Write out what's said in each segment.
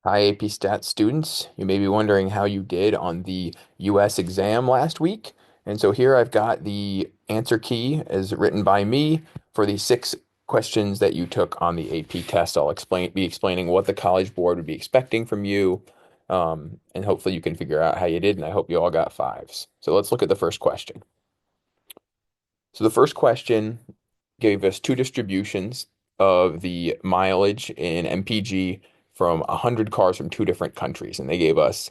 Hi, AP Stats students. You may be wondering how you did on the US exam last week. And so here I've got the answer key as written by me for the 6 questions that you took on the AP test. I'll be explaining what the College Board would be expecting from you. And hopefully you can figure out how you did, and I hope you all got fives. So let's look at the first question. So the first question gave us two distributions of the mileage in MPG from 100 cars from two different countries. And they gave us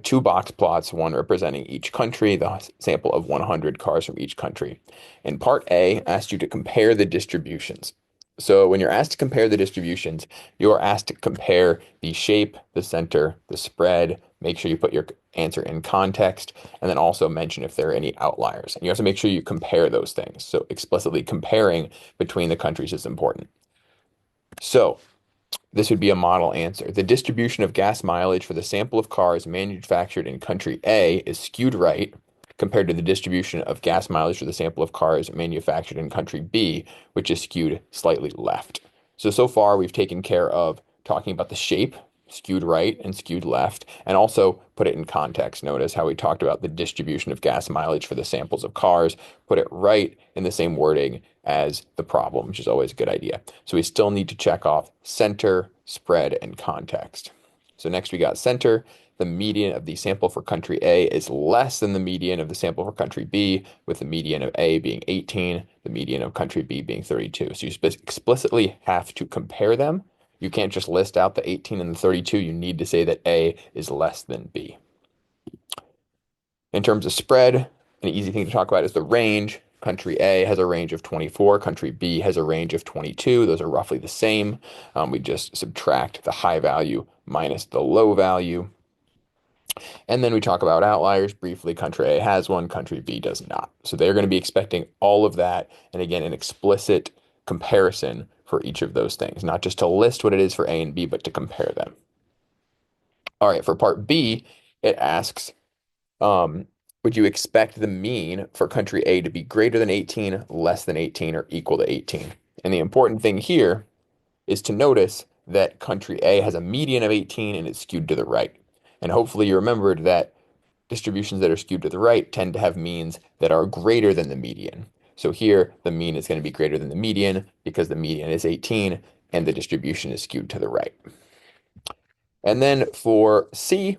two box plots, one representing each country, the sample of 100 cars from each country. And part A asked you to compare the distributions. So when you're asked to compare the distributions, you are asked to compare the shape, the center, the spread. Make sure you put your answer in context, and then also mention if there are any outliers. And you have to make sure you compare those things. So explicitly comparing between the countries is important. So this would be a model answer. The distribution of gas mileage for the sample of cars manufactured in country A is skewed right compared to the distribution of gas mileage for the sample of cars manufactured in country B, which is skewed slightly left. So far we've taken care of talking about the shape, skewed right and skewed left, and also put it in context. Notice how we talked about the distribution of gas mileage for the samples of cars, put it right in the same wording as the problem, which is always a good idea. So we still need to check off center, spread, and context. So next we got center. The median of the sample for country A is less than the median of the sample for country B, with the median of A being 18, the median of country B being 32. So you explicitly have to compare them. You can't just list out the 18 and the 32. You need to say that A is less than B. In terms of spread, an easy thing to talk about is the range. Country A has a range of 24. Country B has a range of 22. Those are roughly the same. We just subtract the high value minus the low value. And then we talk about outliers briefly. Country A has one, country B does not. So they're going to be expecting all of that. And again, an explicit comparison for each of those things, not just to list what it is for A and B, but to compare them. All right, for part B, it asks, um, would you expect the mean for country A to be greater than 18, less than 18, or equal to 18? And the important thing here is to notice that country A has a median of 18 and it's skewed to the right. And hopefully you remembered that distributions that are skewed to the right tend to have means that are greater than the median. So here, the mean is going to be greater than the median because the median is 18 and the distribution is skewed to the right. And then for C,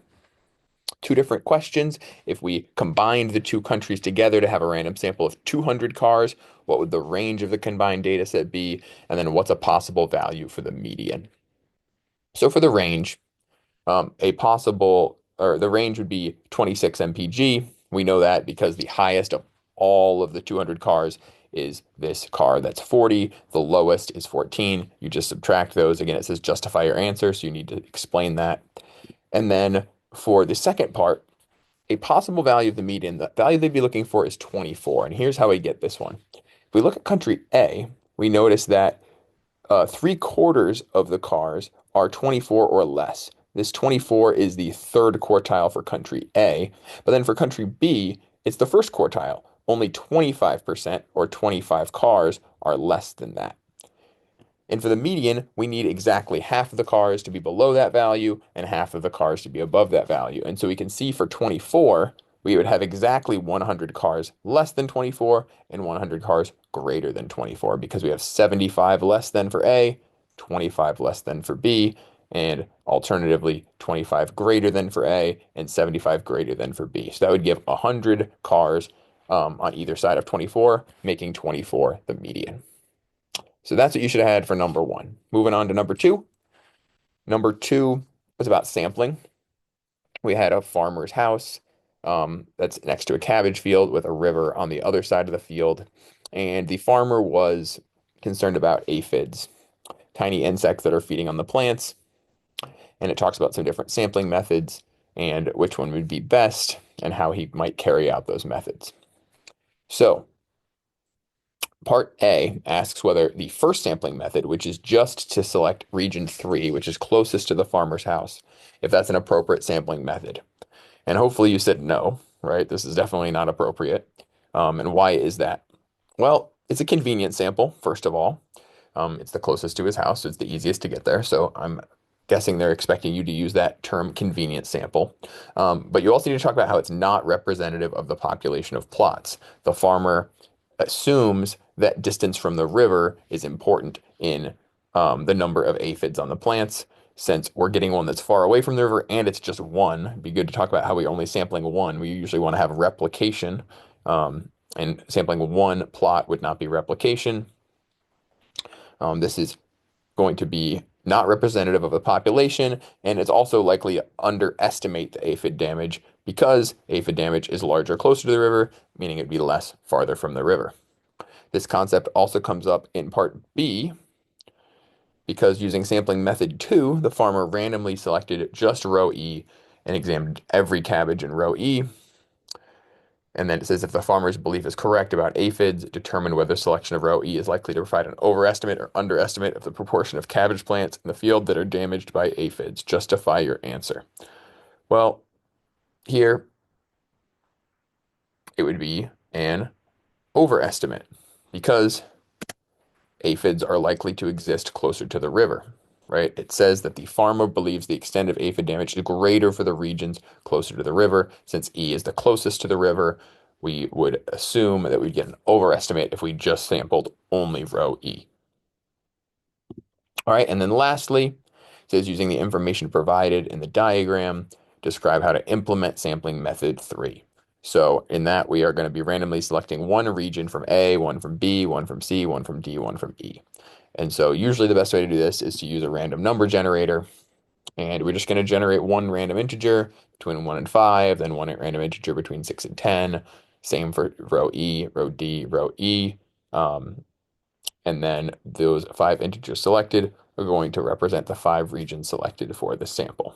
two different questions. If we combined the two countries together to have a random sample of 200 cars, what would the range of the combined data set be? And then what's a possible value for the median? So for the range, the range would be 26 mpg. We know that because the highest of all of the 200 cars is this car that's 40. The lowest is 14. You just subtract those. Again, it says justify your answer, so you need to explain that. And then for the second part, a possible value of the median, the value they'd be looking for is 24. And here's how we get this one. If we look at country A, we notice that 3/4 of the cars are 24 or less. This 24 is the third quartile for country A, but then for country B, it's the first quartile. Only 25% or 25 cars are less than that. And for the median, we need exactly half of the cars to be below that value and half of the cars to be above that value. And so we can see for 24, we would have exactly 100 cars less than 24 and 100 cars greater than 24 because we have 75 less than for A, 25 less than for B, and alternatively 25 greater than for A and 75 greater than for B. So that would give 100 cars on either side of 24, making 24 the median. So that's what you should have had for number one. Moving on to number two. Number two was about sampling. We had a farmer's house that's next to a cabbage field with a river on the other side of the field. And the farmer was concerned about aphids, tiny insects that are feeding on the plants. And it talks about some different sampling methods and which one would be best and how he might carry out those methods. So Part A asks whether the first sampling method, which is just to select region 3, which is closest to the farmer's house, if that's an appropriate sampling method. And hopefully you said no, right? This is definitely not appropriate. And why is that? Well, it's a convenient sample, first of all. It's the closest to his house, so it's the easiest to get there. So I'm guessing they're expecting you to use that term convenience sample. But you also need to talk about how it's not representative of the population of plots. The farmer assumes that distance from the river is important in the number of aphids on the plants. Since we're getting one that's far away from the river and it's just one, it'd be good to talk about how we're only sampling one. We usually want to have replication, and sampling one plot would not be replication. This is going to be not representative of the population, and it's also likely to underestimate the aphid damage because aphid damage is larger closer to the river, meaning it'd be less farther from the river. This concept also comes up in part B because using sampling method 2, the farmer randomly selected just row E and examined every cabbage in row E. And then it says if the farmer's belief is correct about aphids, determine whether selection of row E is likely to provide an overestimate or underestimate of the proportion of cabbage plants in the field that are damaged by aphids. Justify your answer. Well, here it would be an overestimate because aphids are likely to exist closer to the river, right? It says that the farmer believes the extent of aphid damage is greater for the regions closer to the river. Since E is the closest to the river, we would assume that we'd get an overestimate if we just sampled only row E. All right, and then lastly, it says using the information provided in the diagram, describe how to implement sampling method 3. So in that, we are going to be randomly selecting one region from A, one from B, one from C, one from D, one from E. And so usually the best way to do this is to use a random number generator. And we're just going to generate one random integer between 1 and 5, then one random integer between 6 and 10. Same for row E, row D, row E. And then those 5 integers selected are going to represent the 5 regions selected for the sample.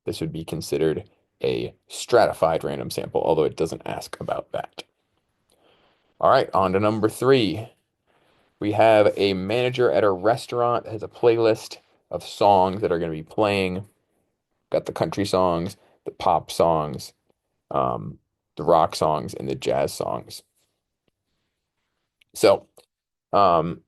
This would be considered a stratified random sample, although it doesn't ask about that. All right, on to number 3. We have a manager at a restaurant that has a playlist of songs that are going to be playing. Got the country songs, the pop songs, the rock songs, and the jazz songs. So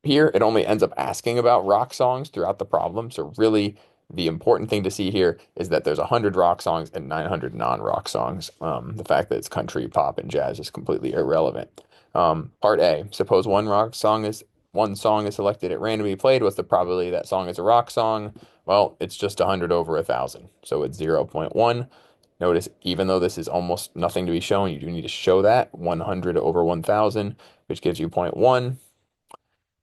here it only ends up asking about rock songs throughout the problem. So really the important thing to see here is that there's 100 rock songs and 900 non-rock songs. The fact that it's country, pop, and jazz is completely irrelevant. Part A, suppose one song is selected at randomly played. What's the probability that song is a rock song? Well, it's just 100 over 1,000. So it's 0.1. Notice, even though this is almost nothing to be shown, you do need to show that 100 over 1,000, which gives you 0.1.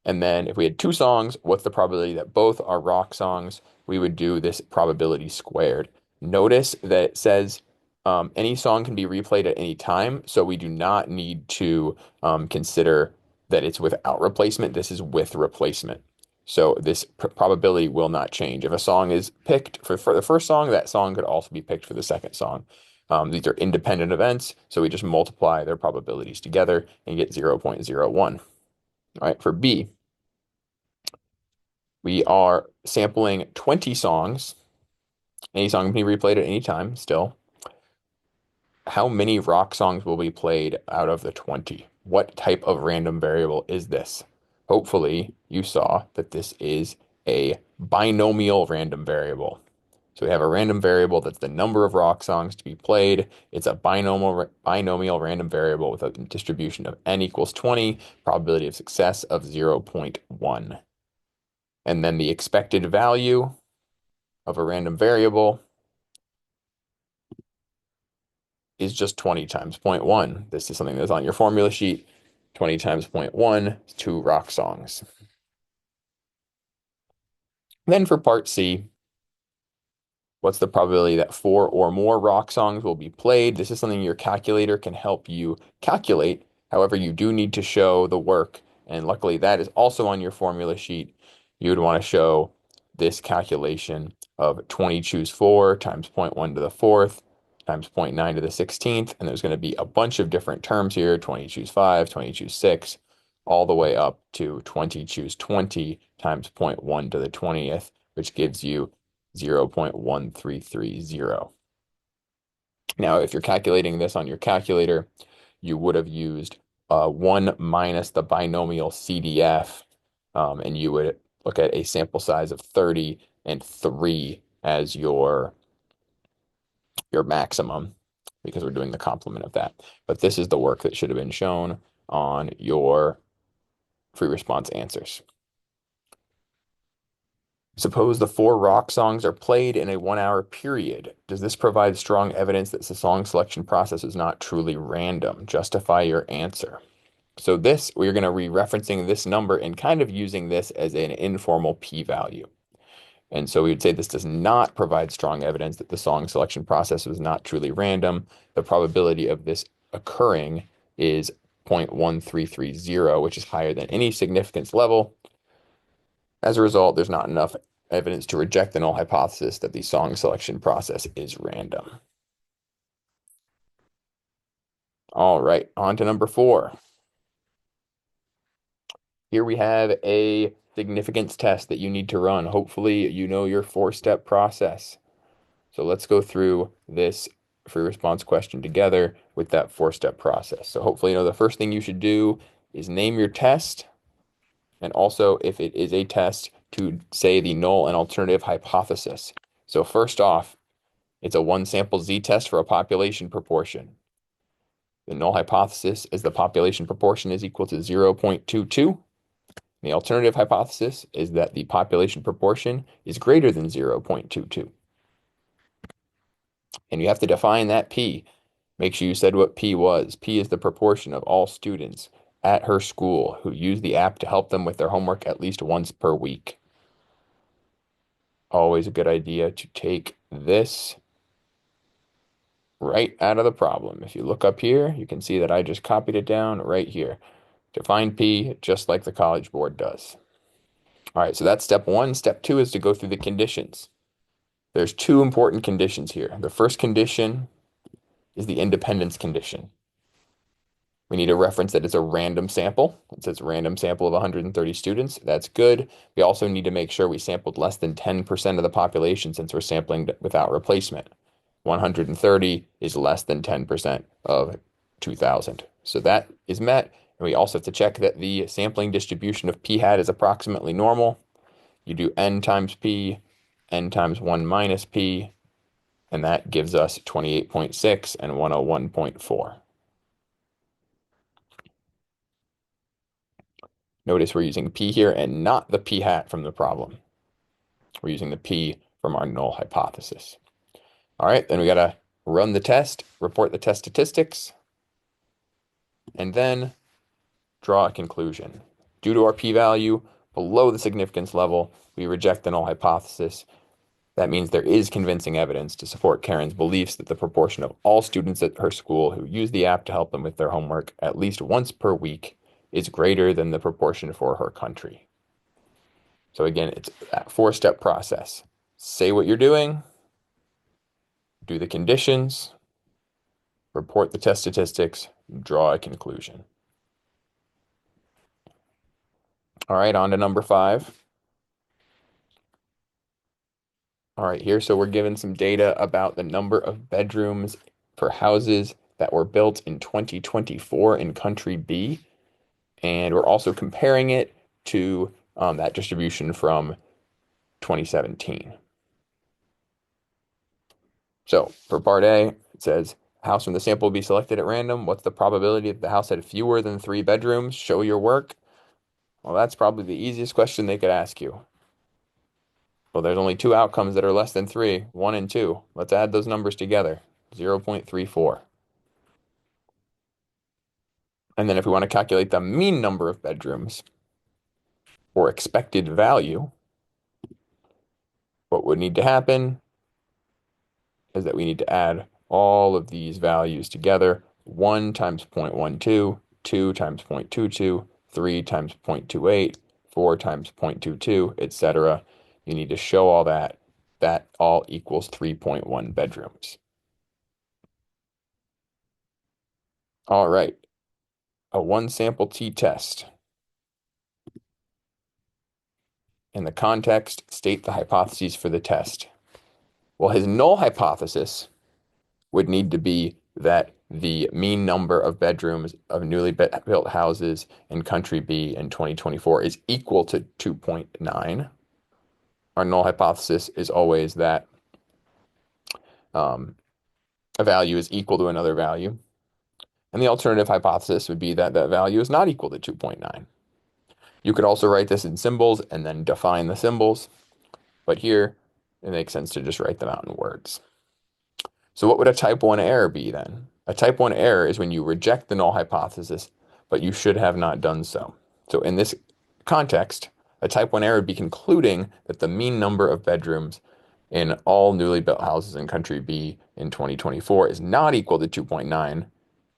And then if we had 2 songs, what's the probability that both are rock songs? We would do this probability squared. Notice that it says any song can be replayed at any time, so we do not need to consider that it's without replacement. This is with replacement. So this probability will not change. If a song is picked for the first song, that song could also be picked for the second song. These are independent events, so we just multiply their probabilities together and get 0.01. All right, for B, we are sampling 20 songs. Any song can be replayed at any time still. How many rock songs will be played out of the 20? What type of random variable is this? Hopefully, you saw that this is a binomial random variable. So we have a random variable that's the number of rock songs to be played. It's a binomial random variable with a distribution of n equals 20, probability of success of 0.1. And then the expected value of a random variable is just 20 times 0.1. This is something that's on your formula sheet. 20 times 0.1 is 2 rock songs. Then for part C, what's the probability that 4 or more rock songs will be played? This is something your calculator can help you calculate. However, you do need to show the work, and luckily that is also on your formula sheet. You would want to show this calculation of 20 choose 4 times 0.1 to the 4th times 0.9 to the 16th, and there's going to be a bunch of different terms here, 20 choose 5, 20 choose 6, all the way up to 20 choose 20 times 0.1 to the 20th, which gives you 0.1330. Now, if you're calculating this on your calculator, you would have used 1 minus the binomial CDF, and you would look at a sample size of 30 and 3 as your maximum because we're doing the complement of that. But this is the work that should have been shown on your free response answers. Suppose the 4 rock songs are played in a 1 hour period. Does this provide strong evidence that the song selection process is not truly random? Justify your answer. So this, we're going to be referencing this number and kind of using this as an informal p-value. And so we would say this does not provide strong evidence that the song selection process was not truly random. The probability of this occurring is 0.1330, which is higher than any significance level. As a result, there's not enough evidence to reject the null hypothesis that the song selection process is random. All right, on to number 4. Here we have a significance test that you need to run. Hopefully, you know your 4-step process. So let's go through this free response question together with that 4-step process. So hopefully, you know the first thing you should do is name your test. And also, if it is a test, to say the null and alternative hypothesis. So first off, it's a 1-sample z-test for a population proportion. The null hypothesis is the population proportion is equal to 0.22. The alternative hypothesis is that the population proportion is greater than 0.22. And you have to define that P. Make sure you said what P was. P is the proportion of all students at her school who use the app to help them with their homework at least once per week. Always a good idea to take this right out of the problem. If you look up here, you can see that I just copied it down right here. Define P just like the College Board does. All right, so that's step 1. Step 2 is to go through the conditions. There's 2 important conditions here. The first condition is the independence condition. We need a reference that it's a random sample. It says random sample of 130 students. That's good. We also need to make sure we sampled less than 10% of the population since we're sampling without replacement. 130 is less than 10% of 2,000. So that is met. And we also have to check that the sampling distribution of p hat is approximately normal. You do n times p, n times 1 minus p, and that gives us 28.6 and 101.4. Notice we're using p here and not the p hat from the problem. We're using the p from our null hypothesis. All right, then we got to run the test, report the test statistics, and then draw a conclusion. Due to our p-value below the significance level, we reject the null hypothesis. That means there is convincing evidence to support Karen's beliefs that the proportion of all students at her school who use the app to help them with their homework at least once per week is greater than the proportion for her country. So again, it's that 4-step process. Say what you're doing, do the conditions, report the test statistics, draw a conclusion. All right, on to number 5. All right, here, so we're given some data about the number of bedrooms for houses that were built in 2024 in country B. And we're also comparing it to that distribution from 2017. So for part A, it says, house from the sample will be selected at random. What's the probability that the house had fewer than 3 bedrooms? Show your work. Well, that's probably the easiest question they could ask you. Well, there's only 2 outcomes that are less than 3, 1 and 2. Let's add those numbers together, 0.34. And then if we want to calculate the mean number of bedrooms or expected value, what would need to happen is that we need to add all of these values together. 1 times 0.12, 2 times 0.22, 3 times 0.28, 4 times 0.22, etc. You need to show all that. That all equals 3.1 bedrooms. All right, a 1-sample t-test. In the context, state the hypotheses for the test. Well, his null hypothesis would need to be that the mean number of bedrooms of newly built houses in country B in 2024 is equal to 2.9. Our null hypothesis is always that um, a value is equal to another value. And the alternative hypothesis would be that that value is not equal to 2.9. You could also write this in symbols and then define the symbols, but here it makes sense to just write them out in words. So what would a type 1 error be then? A type 1 error is when you reject the null hypothesis, but you should have not done so. So in this context, a type 1 error would be concluding that the mean number of bedrooms in all newly built houses in country B in 2024 is not equal to 2.9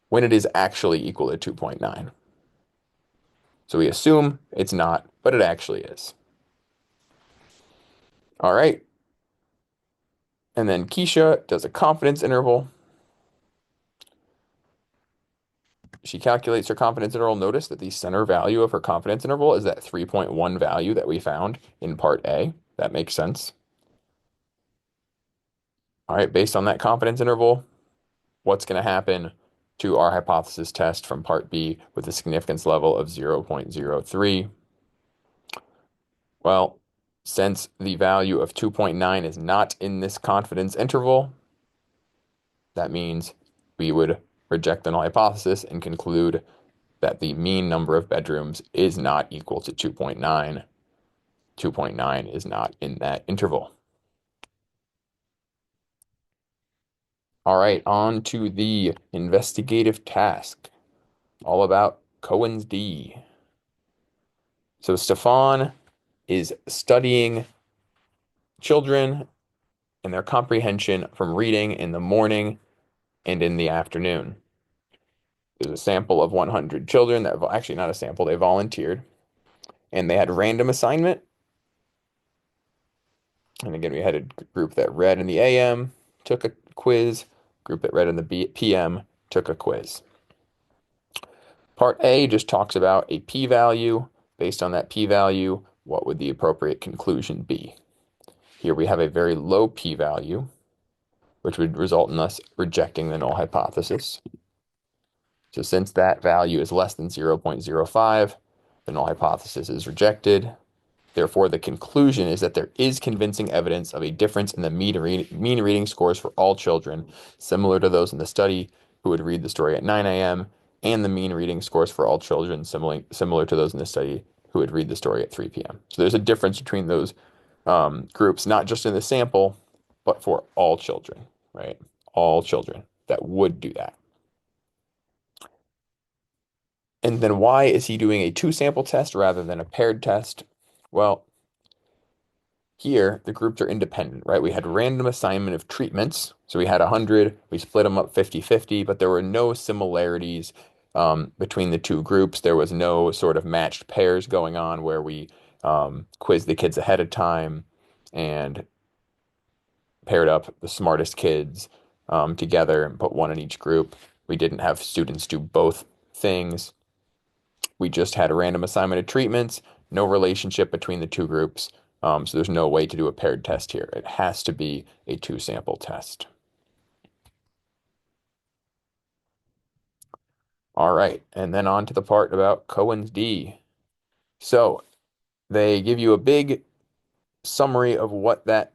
when it is actually equal to 2.9. So we assume it's not, but it actually is. All right. And then Keisha does a confidence interval. She calculates her confidence interval. Notice that the center value of her confidence interval is that 3.1 value that we found in part A. That makes sense. All right, based on that confidence interval, what's going to happen to our hypothesis test from part B with a significance level of 0.03? Well, since the value of 2.9 is not in this confidence interval, that means we would reject the null hypothesis and conclude that the mean number of bedrooms is not equal to 2.9. 2.9 is not in that interval. All right, on to the investigative task, all about Cohen's d. So Stefan is studying children and their comprehension from reading in the morning and in the afternoon. There's a sample of 100 children that, actually not a sample, they volunteered, and they had random assignment. And again, we had a group that read in the AM, took a quiz, group that read in the PM, took a quiz. Part A just talks about a p-value. Based on that p-value, what would the appropriate conclusion be? Here we have a very low p-value, which would result in us rejecting the null hypothesis. So since that value is less than 0.05, the null hypothesis is rejected. Therefore, the conclusion is that there is convincing evidence of a difference in the mean reading scores for all children, similar to those in the study who would read the story at 9 a.m., and the mean reading scores for all children, similar to those in the study who would read the story at 3 p.m. So there's a difference between those groups, not just in the sample, but for all children, right? All children that would do that. And then why is he doing a two-sample test rather than a paired test? Well, here, the groups are independent, right? We had random assignment of treatments. So we had 100, we split them up 50-50, but there were no similarities between the two groups. There was no sort of matched pairs going on where we quizzed the kids ahead of time and paired up the smartest kids together and put one in each group. We didn't have students do both things. We just had a random assignment of treatments, no relationship between the two groups. So there's no way to do a paired test here. It has to be a two-sample test. All right, and then on to the part about Cohen's d. So they give you a big summary of what that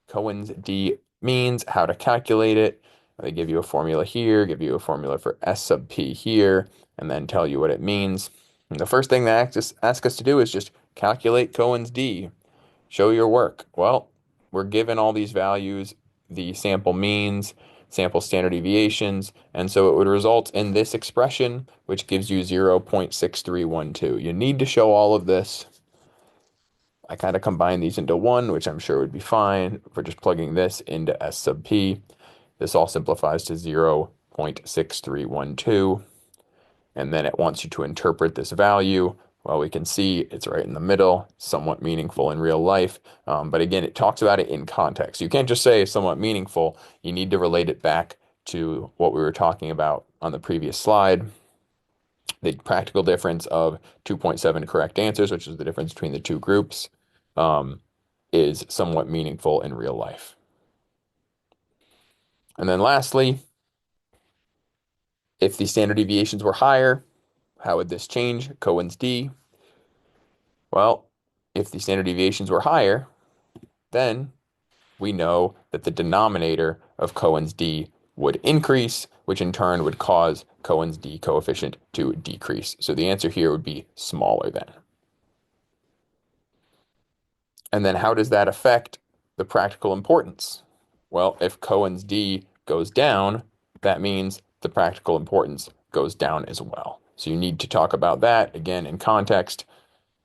Cohen's d means, how to calculate it. They give you a formula here, give you a formula for S sub p here, and then tell you what it means. And the first thing they ask us to do is just calculate Cohen's d. Show your work. Well, we're given all these values, the sample means, sample standard deviations, and so it would result in this expression, which gives you 0.6312. You need to show all of this. I kind of combine these into one, which I'm sure would be fine for just plugging this into S sub p. This all simplifies to 0.6312. And then it wants you to interpret this value. Well, we can see it's right in the middle, somewhat meaningful in real life. But again, it talks about it in context. You can't just say somewhat meaningful. You need to relate it back to what we were talking about on the previous slide. The practical difference of 2.7 correct answers, which is the difference between the two groups, is somewhat meaningful in real life. And then lastly, If the standard deviations were higher, how would this change Cohen's d? Well, if the standard deviations were higher, then we know that the denominator of Cohen's d would increase, which in turn would cause Cohen's d coefficient to decrease. So the answer here would be smaller than. And then how does that affect the practical importance? Well, if Cohen's d goes down, that means the practical importance goes down as well. So you need to talk about that again in context.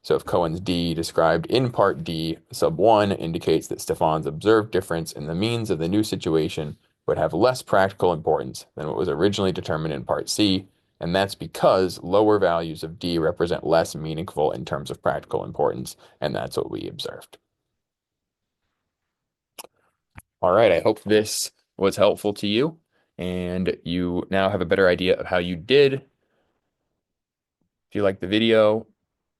So if Cohen's d described in part D sub 1 indicates that Stefan's observed difference in the means of the new situation would have less practical importance than what was originally determined in part C, and that's because lower values of d represent less meaningful in terms of practical importance, and that's what we observed. All right, I hope this was helpful to you, and you now have a better idea of how you did. If you like the video,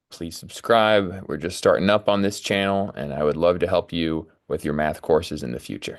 please subscribe. We're just starting up on this channel, and I would love to help you with your math courses in the future.